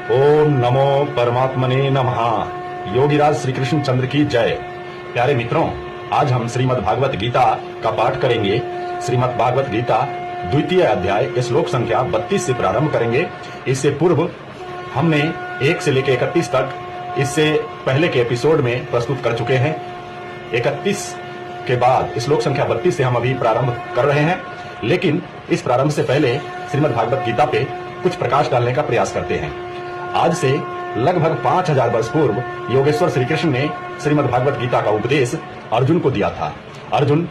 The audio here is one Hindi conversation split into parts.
ओम नमो परमात्मने नमः। योगीराज श्री कृष्ण चंद्र की जय। प्यारे मित्रों, आज हम श्रीमद् भागवत गीता का पाठ करेंगे। श्रीमद् भागवत गीता द्वितीय अध्याय श्लोक संख्या 32 से प्रारंभ करेंगे। इससे पूर्व हमने 1 से लेकर 31 तक इससे पहले के एपिसोड में प्रस्तुत कर चुके हैं। 31 के बाद श्लोक संख्या 32 से हम अभी प्रारंभ कर रहे हैं, लेकिन इस प्रारंभ से पहले श्रीमद् भागवत गीता पे कुछ प्रकाश डालने का प्रयास करते हैं। आज से लगभग 5000 वर्ष पूर्व योगेश्वर श्री कृष्ण ने श्रीमद् भागवत गीता का उपदेश अर्जुन को दिया था। अर्जुन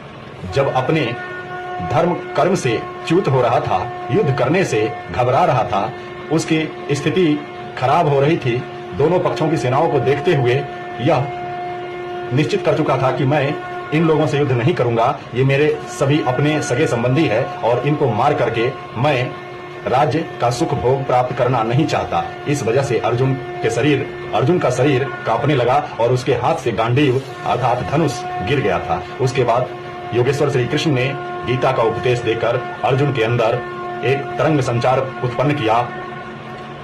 जब अपने धर्म कर्म से च्युत हो रहा था, युद्ध करने से घबरा रहा था, उसकी स्थिति खराब हो रही थी, दोनों पक्षों की सेनाओं को देखते हुए यह निश्चित कर चुका था कि मैं इन लोगों से युद्ध नहीं करूंगा, ये मेरे सभी अपने सगे संबंधी है और इनको मार करके मैं राज्य का सुख भोग प्राप्त करना नहीं चाहता। इस वजह से अर्जुन का शरीर कांपने लगा और उसके हाथ से गांडीव अर्थात धनुष गिर गया था। उसके बाद योगेश्वर श्री कृष्ण ने गीता का उपदेश देकर अर्जुन के अंदर एक तरंग संचार उत्पन्न किया।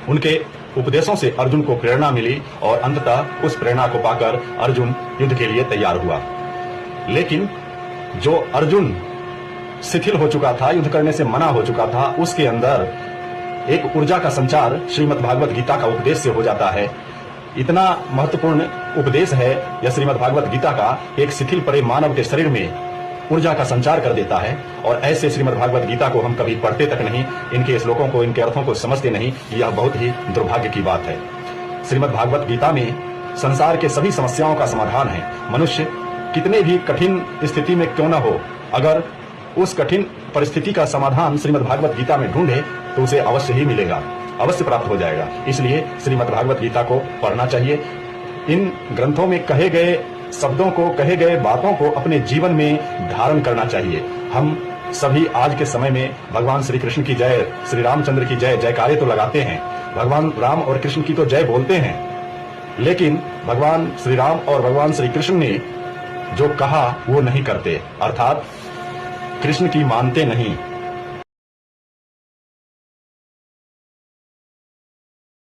उनके उपदेशों से अर्जुन को प्रेरणा मिली और अंततः उस प्रेरणा को पाकर अर्जुन युद्ध के लिए तैयार हुआ। लेकिन जो अर्जुन शिथिल हो चुका था, युद्ध करने से मना हो चुका था, उसके अंदर एक ऊर्जा का संचार श्रीमद् भागवत गीता का उपदेश से हो जाता है। इतना महत्वपूर्ण उपदेश है यह श्रीमद् भागवत गीता का, एक शिथिल पड़े मानव के शरीर में ऊर्जा का संचार कर देता है। और ऐसे श्रीमद् भागवत गीता को हम कभी पढ़ते तक नहीं, इनके श्लोकों को, इनके अर्थों को समझते नहीं। यह बहुत ही दुर्भाग्य की बात है। श्रीमद् भागवत गीता में संसार के सभी समस्याओं का समाधान है। मनुष्य कितने भी कठिन स्थिति में क्यों न हो, अगर उस कठिन परिस्थिति का समाधान श्रीमद् भागवत गीता में ढूंढे तो उसे अवश्य ही मिलेगा, अवश्य प्राप्त हो जाएगा। इसलिए श्रीमद् भागवत गीता को पढ़ना चाहिए। इन ग्रंथों में कहे गए शब्दों को, कहे गए बातों को अपने जीवन में धारण करना चाहिए। हम सभी आज के समय में भगवान श्री कृष्ण की जय, श्री रामचंद्र की जय, जयकारे तो लगाते हैं, भगवान राम और कृष्ण की तो जय बोलते हैं, लेकिन भगवान श्री राम और भगवान श्री कृष्ण ने जो कहा वो नहीं करते, अर्थात कृष्ण की मानते नहीं।